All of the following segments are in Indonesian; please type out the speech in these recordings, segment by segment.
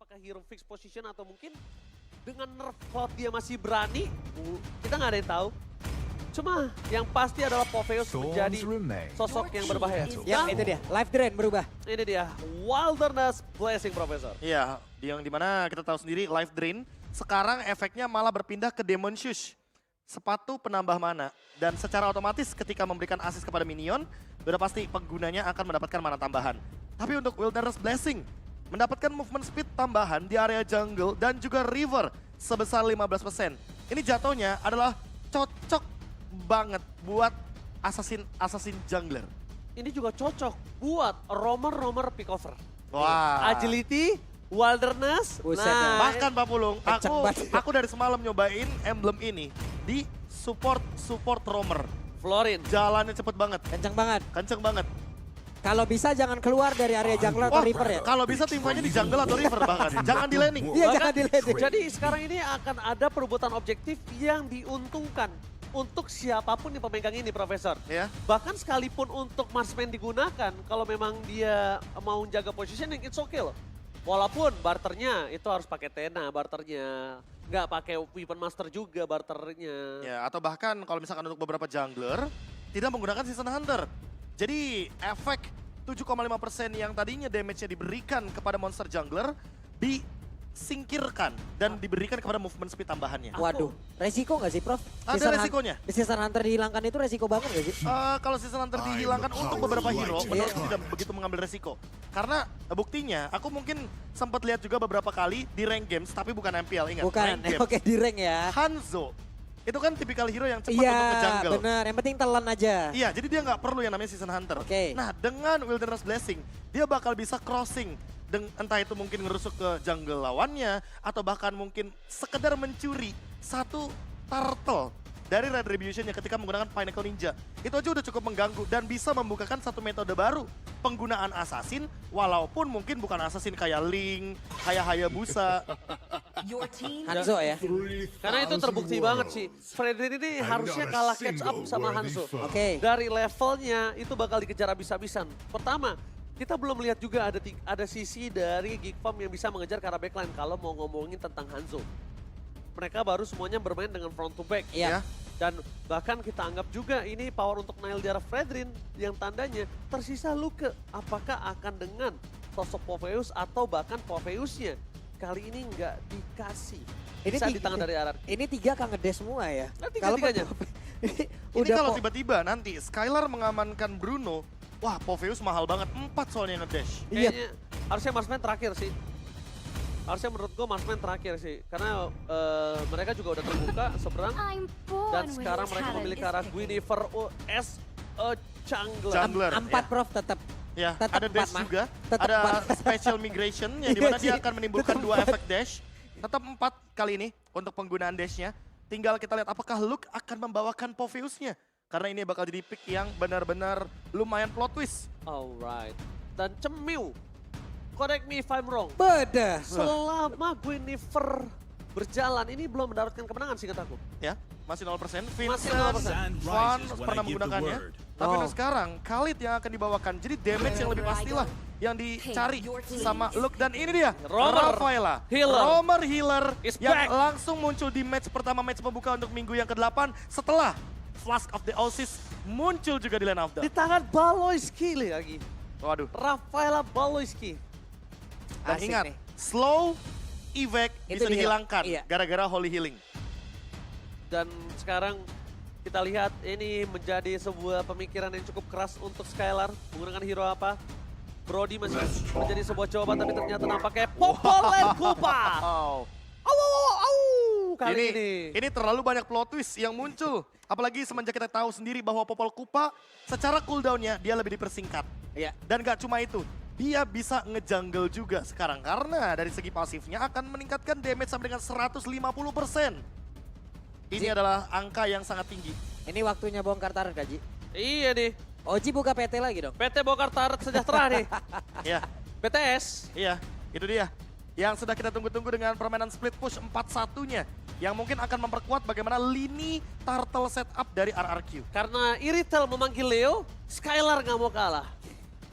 apakah hero fix position atau mungkin dengan nerf cloud dia masih berani, kita nggak ada yang tahu. Cuma yang pasti adalah Popheus menjadi sosok yang berbahaya. Ya, itu dia. Life Drain berubah. Ini dia, Wilderness Blessing, Profesor. Iya, yang dimana kita tahu sendiri Life Drain, sekarang efeknya malah berpindah ke Demon Shoes. Sepatu penambah mana. Dan secara otomatis ketika memberikan assist kepada minion, sudah pasti penggunanya akan mendapatkan mana tambahan. Tapi untuk Wilderness Blessing, mendapatkan movement speed tambahan di area jungle dan juga river sebesar 15%. Ini jatuhnya adalah cocok banget buat assassin jungler. Ini juga cocok buat roamer pickover. Wah. Agility, Wilderness, Buset nah dah. Bahkan Pak Pulung, Kenceng banget. aku dari semalam nyobain emblem ini di support roamer. Florin. Jalannya cepet banget, Kenceng banget. kenceng banget. Kalau bisa jangan keluar dari area jungle atau Wah, river ya. kalau bisa timnya di jungle atau river bahkan. Jangan di laning. Iya, Bahkan- jangan diledek. Jadi sekarang ini akan ada perebutan objektif yang diuntungkan untuk siapapun yang pemegang ini, Profesor. Ya. Bahkan sekalipun untuk marksman digunakan, kalau memang dia mau jaga positioning, it's okay loh. Walaupun barternya itu harus pakai Tena, barternya. Nggak pakai Weapon Master juga barternya. Ya, atau bahkan kalau misalkan untuk beberapa jungler tidak menggunakan Season Hunter. Jadi efek 7,5% yang tadinya damage-nya diberikan kepada monster jungler disingkirkan dan diberikan kepada movement speed tambahannya. Waduh, resiko nggak sih, Prof? Ada Season resikonya. Season Hunter dihilangkan itu resiko banget nggak sih? Kalau Season Hunter dihilangkan untuk beberapa hero, menurutku tidak begitu mengambil resiko. Karena buktinya, aku mungkin sempat lihat juga beberapa kali di rank games, tapi bukan MPL, ingat. Bukan, Rank games. oke di rank ya. Hanzo, itu kan tipikal hero yang cepat Iya, untuk nge-jungle. benar. Yang penting telan aja. Iya, jadi dia nggak perlu yang namanya Season Hunter. Oke. Nah, dengan Wilderness Blessing, dia bakal bisa crossing. Entah itu mungkin ngerusuk ke jungle lawannya, atau bahkan mungkin sekedar mencuri satu turtle dari Retribution-nya ketika menggunakan Pinnacle Ninja. Itu aja udah cukup mengganggu dan bisa membukakan satu metode baru penggunaan assassin, walaupun mungkin bukan assassin kayak Link, kayak Hayabusa. Hanzo ya. Karena itu terbukti banget sih. Fredrin ini harusnya kalah catch up sama Hanzo. Oke. Dari levelnya itu bakal dikejar habis-habisan. Pertama, kita belum lihat juga ada sisi dari Geek Farm yang bisa mengejar ke arah backline kalau mau ngomongin tentang Hanzo. Mereka baru semuanya bermain dengan front to back. Iya. Ya. Dan bahkan kita anggap juga ini power untuk nail di arah Fredrin yang tandanya tersisa Luke. Apakah akan dengan sosok Popheus atau bahkan Popheusnya kali ini nggak dikasih. Bisa di tangan dari RRQ. Ini 3 kan ngedes semua ya. Nah, tiga-tiganya. Ini kalau tiba-tiba nanti Skylar mengamankan Bruno, wah Popheus mahal banget, 4 soalnya nge-dash. Iya. Kayaknya harusnya marksman terakhir sih. Harusnya menurut gue marksman terakhir sih. Karena mereka juga udah terbuka seberang. Dan sekarang mereka memilih ke arah Guinevere as a jungler. Jungler. 4 ya. Prof tetap. Ya, Tetap ada dash 4, Mah. juga, Tetap ada 4. special migration yang dimana dia Iya sih, akan menimbulkan tetap 2 4. efek dash. Tetap 4 kali ini untuk penggunaan dashnya. Tinggal kita lihat apakah Luke akan membawakan Popheusnya. Karena ini bakal jadi pick yang benar-benar lumayan plot twist. Alright. Dan Cemil, correct me if I'm wrong. Beda. Selama Guinevere berjalan, ini belum mendapatkan kemenangan singkat aku. Ya, masih 0%. Masih Vincent, 0%. Van pernah menggunakannya. Tapi Oh. untuk sekarang, Khalid yang akan dibawakan. Jadi damage yang lebih pastilah yang dicari sama Luke. Dan ini dia, Roamer Rafaela. Healer. Roamer Healer Is yang back. langsung muncul di match pertama, match pembuka untuk minggu yang ke-8. Setelah Flask of the Oasis muncul juga di line of Di the. tangan Baloyski lagi. Waduh. Rafaela Baloyski. Dan Asik ingat, nih. slow evac Itu bisa dihilangkan iya. gara-gara Holy Healing. Dan sekarang kita lihat ini menjadi sebuah pemikiran yang cukup keras untuk Skylar. Menggunakan hero apa? Brody masih menjadi sebuah jawaban, tapi ternyata nampaknya Popolen Kupa. Oh. Au, au, au, au. Kali ini. terlalu banyak plot twist yang muncul. Apalagi semenjak kita tahu sendiri bahwa Popol Kupa secara cooldown-nya dia lebih dipersingkat. Iya. Dan gak cuma itu, dia bisa ngejungle juga sekarang. Karena dari segi pasifnya akan meningkatkan damage sampai dengan 150%. Ini adalah angka yang sangat tinggi. Ini waktunya bongkar taruh Gaji. Iya nih. Oji buka PT lagi dong. PT Bokar Taret Sejahtera nih. Ya, PTS. iya, itu dia. Yang sudah kita tunggu-tunggu dengan permainan split push 4-1-nya. Yang mungkin akan memperkuat bagaimana lini turtle setup dari RRQ. Karena Iritel memanggil Leo, Skylar nggak mau kalah.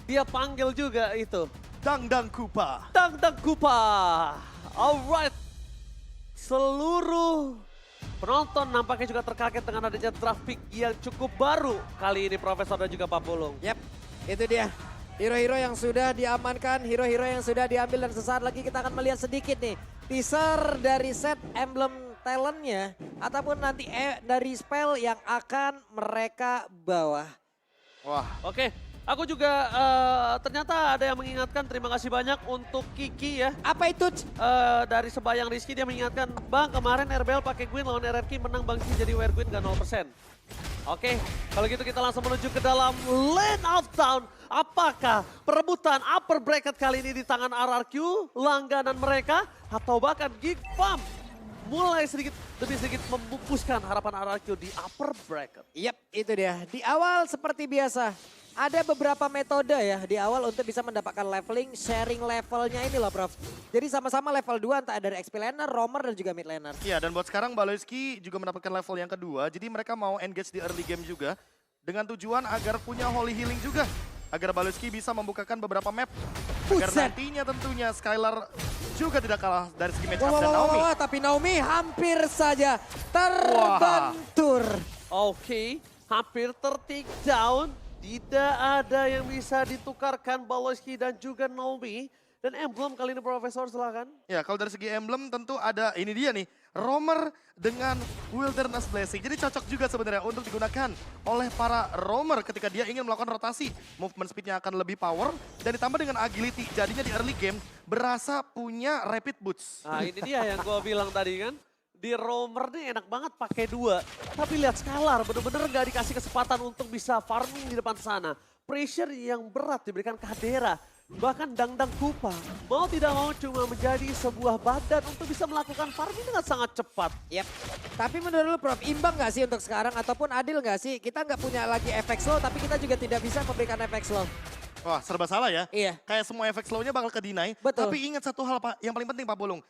Dia panggil juga itu. Dangdang Kupa. Dangdang Kupa. Alright. Seluruh penonton nampaknya juga terkaget dengan adanya draft pick yang cukup baru kali ini Profesor dan juga Pak Pulung. Yap, itu dia. Hero-hero yang sudah diamankan, hero-hero yang sudah diambil dan sesaat lagi kita akan melihat sedikit nih. Teaser dari set emblem talentnya ataupun nanti dari spell yang akan mereka bawa. Wah, Oke, aku juga ternyata ada yang mengingatkan, terima kasih banyak untuk Kiki ya. Apa itu? Dari Sebayang Rizky dia mengingatkan, Bang kemarin RBL pakai Gwyn lawan RRQ menang Bang Sih jadi Wear Gwyn gak 0%. Oke, kalau gitu kita langsung menuju ke dalam Lane of Town. Apakah perebutan upper bracket kali ini di tangan RRQ, langganan mereka, atau bahkan Geek Farm mulai lebih sedikit membungkuskan harapan RRQ di upper bracket. Yap, itu dia. Di awal seperti biasa, ada beberapa metode ya di awal untuk bisa mendapatkan leveling, sharing levelnya ini loh Prof. Jadi sama-sama level 2 entah dari XP laner, roamer dan juga mid laner. iya dan buat sekarang Baloyski juga mendapatkan level yang kedua. Jadi mereka mau engage di early game juga. Dengan tujuan agar punya holy healing juga. Agar Baloyski bisa membukakan beberapa map. Agar Buset. nantinya tentunya Skylar juga tidak kalah dari segi match up Wah, dan wah, Naomi. wah, tapi Naomi hampir saja terbentur. Oke, hampir ter-take down. Tidak ada yang bisa ditukarkan Baloyski dan juga Naomi. Dan emblem kali ini Profesor silakan. Ya kalau dari segi emblem tentu ada ini dia nih. Roamer dengan Wilderness Blessing. Jadi cocok juga sebenarnya untuk digunakan oleh para roamer ketika dia ingin melakukan rotasi. Movement speednya akan lebih power dan ditambah dengan agility. Jadinya di early game berasa punya rapid boots. Nah ini dia yang gue bilang tadi kan. Di roamer nih enak banget pakai 2. Tapi lihat Skylar bener-bener gak dikasih kesempatan untuk bisa farming di depan sana. Pressure yang berat diberikan ke Hadera. Bahkan Dangdang Kupa mau tidak mau cuma menjadi sebuah badan untuk bisa melakukan farming dengan sangat cepat. Yap. Tapi menurut lu Prof, imbang gak sih untuk sekarang ataupun adil gak sih? Kita nggak punya lagi efek slow tapi kita juga tidak bisa memberikan efek slow. Wah serba salah ya. Iya. Kayak semua efek slow-nya bakal ke-deny. Betul. Tapi ingat satu hal Pak, yang paling penting Pak Bolong.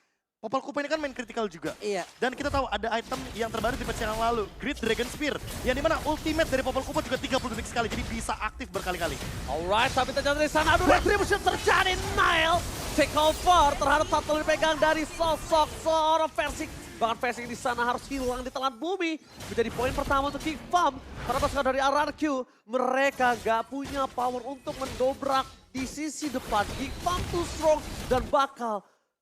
Popol Kupa ini kan main critical juga. Iya. Dan kita tahu ada item yang terbaru di patch yang lalu, Great Dragon Spear. Yang dimana ultimate dari Popol Kupa juga 30 detik sekali, jadi bisa aktif berkali-kali. Alright, tapi ternyata dari sana aduh retribution terjadi. Nile take over terhadap satu yang dipegang dari sosok seorang Versing. Bahkan Versing di sana harus hilang di telan bumi. Menjadi poin pertama untuk Geek Farm. Karena pasukan dari RRQ, mereka gak punya power untuk mendobrak di sisi depan. Geek Farm too strong dan bakal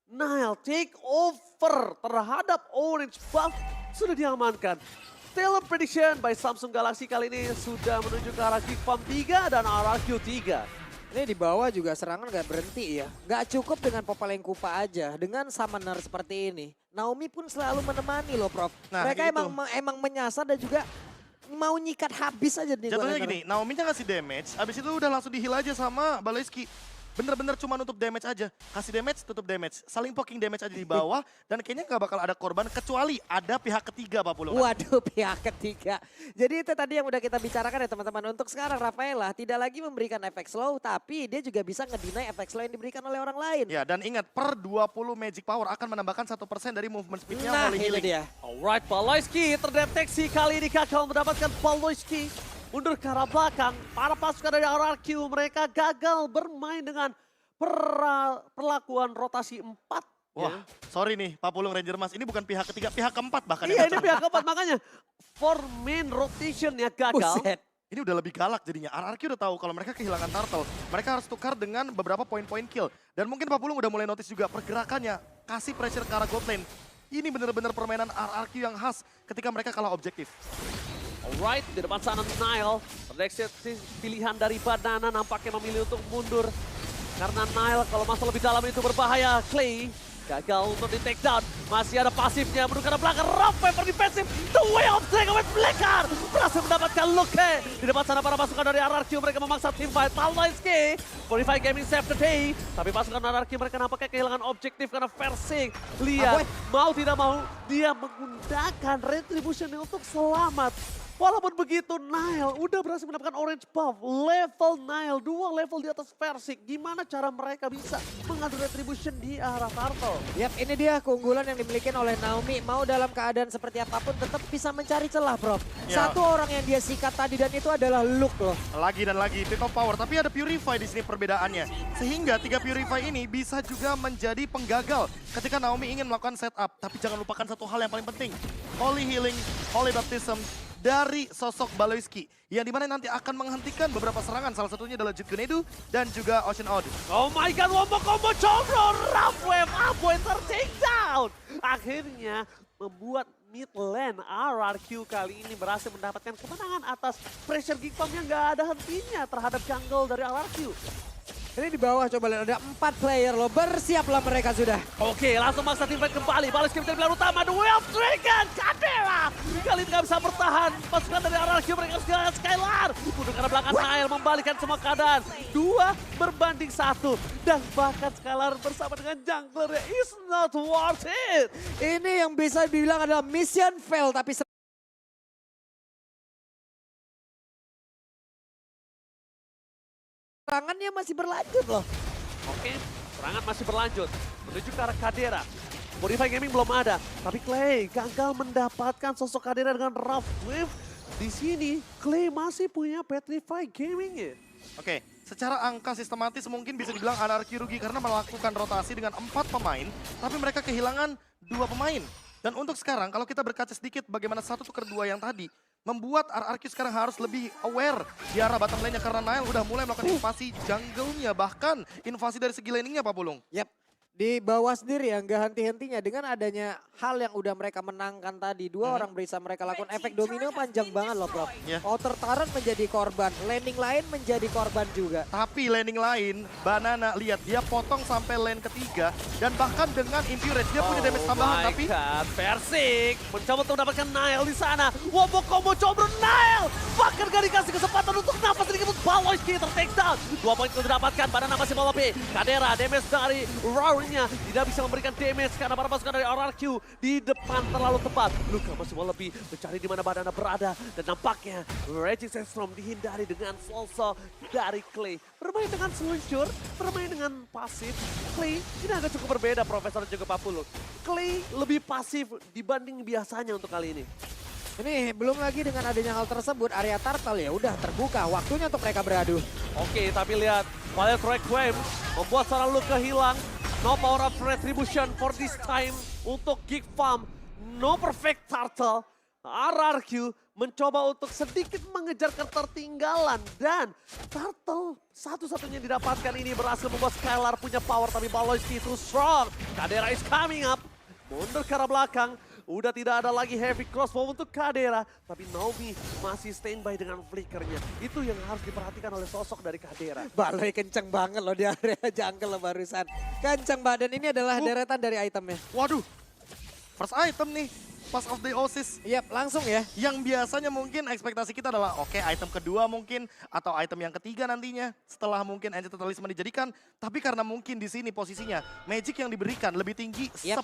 Nile take over terhadap Orange Buff sudah diamankan. Taylor prediction by Samsung Galaxy kali ini sudah menuju ke arah Geek Farm 3 dan RRQ 3. Ini di bawah juga serangan gak berhenti ya. Gak cukup dengan Popoleng Kupa aja. Dengan summoner seperti ini. Naomi pun selalu menemani loh Prof. Nah, Mereka itu. emang menyasar dan juga mau nyikat habis aja nih. Jatuhnya gini, Naomi-nya ngasih damage, abis itu udah langsung di-heal aja sama Baloyski. Bener-bener cuma nutup damage aja. Kasih damage, tutup damage. Saling poking damage aja di bawah. Dan kayaknya nggak bakal ada korban kecuali ada pihak ketiga Pak Pulungan. Waduh, pihak ketiga. Jadi itu tadi yang udah kita bicarakan ya teman-teman. Untuk sekarang Rafaela tidak lagi memberikan efek slow, tapi dia juga bisa ngedeny efek slow yang diberikan oleh orang lain. Ya dan ingat per 20 magic power akan menambahkan 1% dari movement speednya Nah, holy itu healing. dia. Alright, Baloyski terdeteksi kali ini gagal mendapatkan Baloyski. Mundur ke arah belakang, para pasukan dari RRQ mereka gagal bermain dengan perlakuan rotasi 4. Wah, sorry nih Pak Pulung Ranger Mas, ini bukan pihak ketiga, pihak keempat bahkan. Iya yang ini datang. pihak keempat makanya for main rotation ya gagal. Buset. Ini udah lebih galak jadinya. RRQ udah tahu kalau mereka kehilangan turtle. Mereka harus tukar dengan beberapa poin-poin kill. Dan mungkin Pak Pulung udah mulai notice juga pergerakannya. Kasih pressure ke arah gold lane. Ini benar-benar permainan RRQ yang khas ketika mereka kalah objektif. Alright, di depan sana Nile. Terdeteksi pilihan dari Banana nampaknya memilih untuk mundur. Karena Nile kalau masuk lebih dalam itu berbahaya. Clay gagal untuk di take down. Masih ada pasifnya. Menurut ke belakang. Rampage defensif. The way of Dragon with Blackheart. Berhasil mendapatkan Luke. Di depan sana para pasukan dari RRQ. Mereka memaksa team fight. Baloyski. Fortify Gaming save the day. Tapi pasukan RRQ mereka nampaknya kehilangan objektif karena Versing. Lihat. Mau tidak mau. Dia menggunakan retribution untuk selamat. Walaupun begitu, Nile udah berhasil mendapatkan orange buff. Level Nile, 2 level di atas Versik. Gimana cara mereka bisa mengadu retribution di arah Turtle? Yap, ini dia keunggulan yang dimiliki oleh Naomi. Mau dalam keadaan seperti apapun tetap bisa mencari celah, Prof. Ya. Satu orang yang dia sikat tadi dan itu adalah Luke loh. Lagi dan lagi pick of power, tapi ada Purify di sini perbedaannya. Sehingga 3 Purify ini bisa juga menjadi penggagal ketika Naomi ingin melakukan setup. Tapi jangan lupakan satu hal yang paling penting. Holy Healing, Holy Baptism dari sosok Baloyski. Yang dimana nanti akan menghentikan beberapa serangan. Salah satunya adalah Jet Grenade dan juga Ocean Odd. Oh my god, wombo combo combro, rough wave, Aboy ter-take down. Akhirnya membuat mid lane RRQ kali ini berhasil mendapatkan kemenangan atas pressure Geek Farm yang gak ada hentinya terhadap jungle dari RRQ. Ini di bawah coba lihat ada 4 player loh. Bersiaplah mereka sudah. Oke, langsung maksa teamfight kembali. Balas game dari pilihan utama. The Way of Dragon. Kadera. Kali ini gak bisa bertahan. Pasukan dari RRQ mereka harus kehilangan Skylar. Untuk arah belakang Nile membalikan semua keadaan. 2 berbanding 1. Dan bahkan Skylar bersama dengan jungler is not worth it. Ini yang bisa dibilang adalah mission fail tapi serangannya masih berlanjut loh. Oke, serangan masih berlanjut. Menuju ke arah Kadera. Modify Gaming belum ada. Tapi Clay gagal mendapatkan sosok Kadera dengan Rough Wave. Di sini Clay masih punya Petrify Gaming ya. Oke, secara angka sistematis mungkin bisa dibilang anarki rugi karena melakukan rotasi dengan 4 pemain, tapi mereka kehilangan 2 pemain. Dan untuk sekarang, kalau kita berkaca sedikit bagaimana 1 tukar 2 yang tadi, membuat RRQ sekarang harus lebih aware di arah bottom lane-nya karena Nile udah mulai melakukan invasi jungle-nya, bahkan invasi dari segi laning-nya Pak Pulung. Yap, di bawah sendiri ya nggak henti-hentinya dengan adanya hal yang udah mereka menangkan tadi. 2 orang bisa mereka lakukan efek domino panjang banget loh Prof. Yeah. Outer Tyrant menjadi korban, laning lain menjadi korban juga. Tapi laning lain, Banana lihat dia potong sampai lane ketiga dan bahkan dengan Impurage dia punya damage tambahan tapi Versik mencoba untuk mendapatkan Nile di sana. Wombo combo combro Nile. Bahkan gak dikasih kesempatan untuk nafas sedikit untuk Baloyski ter-take down. 2 poin itu didapatkan, Banana masih mau lebih. Kadera damage dari Rory-nya tidak bisa memberikan damage karena para pasukan dari RRQ di depan terlalu tepat. Luka masih mau lebih mencari di mana Banana berada dan nampaknya Raging Sandstorm dihindari dengan Solso dari Clay. Bermain dengan seluncur, bermain dengan pasif. Clay ini agak cukup berbeda Profesor dan juga Papulu. Clay lebih pasif dibanding biasanya untuk kali ini. Ini belum lagi dengan adanya hal tersebut, area Turtle ya udah terbuka, waktunya untuk mereka beradu. Oke, tapi lihat Violet Requiem membuat seorang Luka hilang. No power of retribution for this time untuk Geek Farm. No perfect Turtle. RRQ mencoba untuk sedikit mengejar ketertinggalan. Dan Turtle satu-satunya didapatkan ini berhasil membuat Skylar punya power. Tapi Baloyski too strong. Kadera is coming up. Mundur ke arah belakang. Udah tidak ada lagi heavy crossbow untuk Kadera. Tapi Naomi masih standby dengan flickernya. Itu yang harus diperhatikan oleh sosok dari Kadera. Baloy kenceng banget loh di area jungle barusan. Kenceng Mbak, dan ini adalah deretan dari itemnya. waduh, first item nih. Pass of the Oasis. Yap, langsung ya. Yang biasanya mungkin ekspektasi kita adalah oke, item kedua mungkin atau item yang ketiga nantinya setelah mungkin Ancient Talisman dijadikan. Tapi karena mungkin di sini posisinya Magic yang diberikan lebih tinggi 10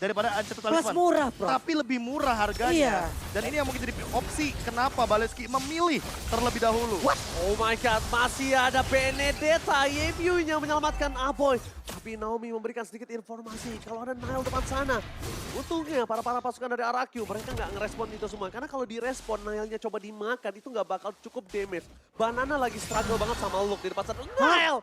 daripada Ancient Talisman. Plus murah, Bro. Tapi lebih murah harganya. Iya. Dan ini yang mungkin jadi opsi kenapa Baloyski memilih terlebih dahulu. Oh my god, masih ada Benedetta. Yeviu-nya menyelamatkan Aboy. Tapi Naomi memberikan sedikit informasi kalau ada Nile depan sana. Untungnya para pasukan dari RRQ mereka nggak ngerespon itu semua. Karena kalau direspon Nile-nya coba dimakan itu nggak bakal cukup damage. Banana lagi struggle banget sama Luke di depan sana. Nile!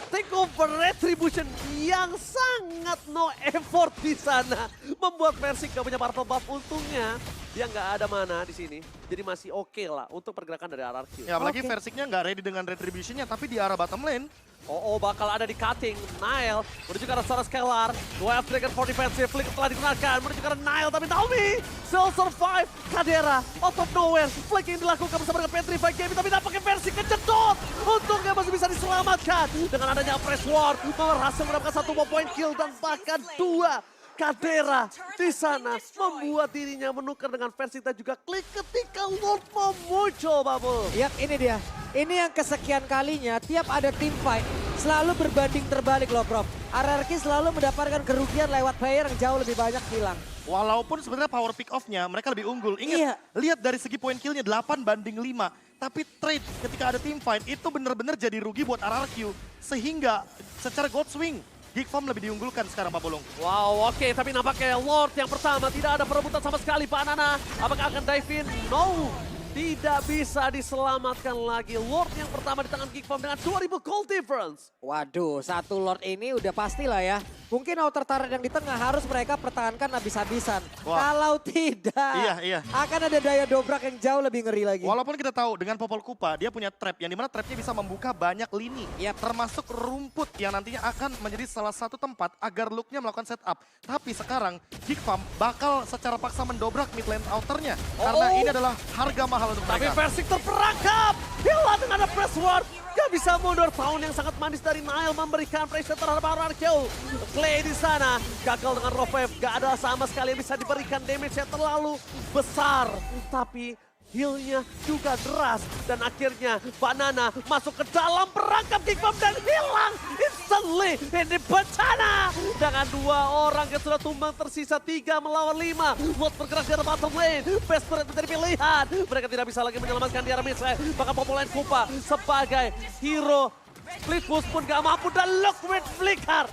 Take over retribution yang sangat no effort di sana. Membuat Versik gak punya purple buff. Untungnya dia nggak ada mana di sini. Jadi masih oke lah untuk pergerakan dari RRQ. Ya apalagi Versiknya nggak ready dengan retributionnya tapi di arah bottom lane. Oh, bakal ada di cutting. Nile menuju ke arah seorang Skylar. Wild Dragon for defensive. Flick telah digunakan. Menuju ke arah Nile. Tapi Naomi still survive. Kadera out of nowhere. Flick yang dilakukan bersama dengan Petrify Gaming. Tapi nampaknya Versik kejedot. Untungnya masih bisa diselamatkan. Dengan adanya Fresh War. Berhasil mendapatkan 1 point kill. Dan bahkan 2. Kadera di sana membuat dirinya menukar dengan Versik dan juga klik ketika Lord mau muncul, Bubble. Yap, ini dia. Ini yang kesekian kalinya tiap ada tim fight selalu berbanding terbalik loh Prof. RRQ selalu mendapatkan kerugian lewat player yang jauh lebih banyak hilang. Walaupun sebenarnya power pick off-nya mereka lebih unggul. Ingat, Iya. lihat dari segi poin kill-nya 8-5. Tapi trade ketika ada team fight itu benar-benar jadi rugi buat RRQ. Sehingga secara God Swing, Geek Farm lebih diunggulkan sekarang Pak Pulung. Wow, oke, tapi nampaknya Lord yang pertama tidak ada perebutan sama sekali Pak Nana. Apakah akan dive in? No, tidak bisa diselamatkan lagi. Lord yang pertama di tangan Geek Farm dengan 2000 gold difference. Waduh, satu Lord ini udah pastilah ya. Mungkin outer turret yang di tengah harus mereka pertahankan habis-habisan. Wah. Kalau tidak, Iya. akan ada daya dobrak yang jauh lebih ngeri lagi. Walaupun kita tahu dengan Popol Kupa dia punya trap yang dimana trapnya bisa membuka banyak lini. Yap. Termasuk rumput yang nantinya akan menjadi salah satu tempat agar Luke-nya melakukan setup. Tapi sekarang Geek Farm bakal secara paksa mendobrak mid lane outer-nya. Karena ini adalah harga mahal untuk Tapi mereka. Versik terperangkap. Hilang dengan ada press ward. Gak bisa mundur. Tahun yang sangat manis dari Nile memberikan pressure terhadap RRQ. Clay di sana gagal dengan revive. Gak ada sama sekali yang bisa diberikan damage yang terlalu besar. Tapi heal-nya juga deras. Dan akhirnya Banana masuk ke dalam perangkap Geek Farm dan hilang instantly. Ini bencana. Dengan 2 orang yang sudah tumbang tersisa 3 melawan 5. Lot bergerak di arah bottom lane. Best turret menjadi pilihan. Mereka tidak bisa lagi menyelamatkan di arah mid lane. Bahkan Popol Lane Kupa sebagai hero split push pun gak mampu. Dan look with flicker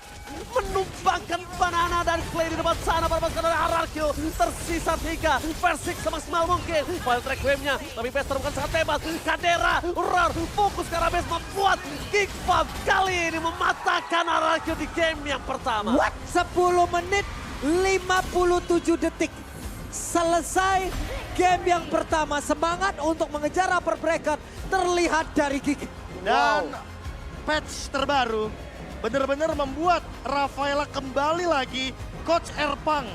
menumbangkan Banana dan Clay di depan sana pada pasukan dari RRQ. Tersisa 3, Versik semaksimal mungkin. File track wave-nya, tapi Bester bukan sangat bebas. Kadera, Roar, fokus ke arah base membuat Geek Farm kali ini mematahkan RRQ di game yang pertama. What? 10 menit 57 detik. Selesai game yang pertama. Semangat untuk mengejar upper bracket terlihat dari Geek. Dan patch terbaru benar-benar membuat Rafaela kembali lagi. Coach Erpang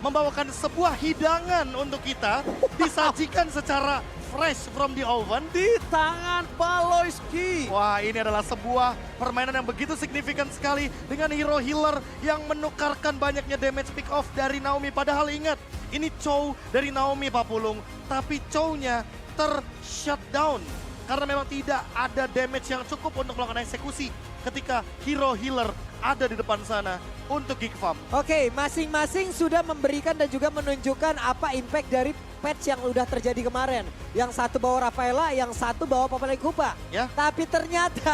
membawakan sebuah hidangan untuk kita. Disajikan secara fresh from the oven. Di tangan Baloyski. Wah, ini adalah sebuah permainan yang begitu signifikan sekali dengan hero healer yang menukarkan banyaknya damage pick off dari Naomi. Padahal ingat, ini Chow dari Naomi Pak Pulung. Tapi Chow-nya ter-shutdown karena memang tidak ada damage yang cukup untuk melakukan eksekusi ketika hero healer ada di depan sana untuk Geek Farm. Oke, masing-masing sudah memberikan dan juga menunjukkan apa impact dari patch yang udah terjadi kemarin. Yang satu bawa Rafaela, yang satu bawa Popol Lane Kupa. Ya. Tapi ternyata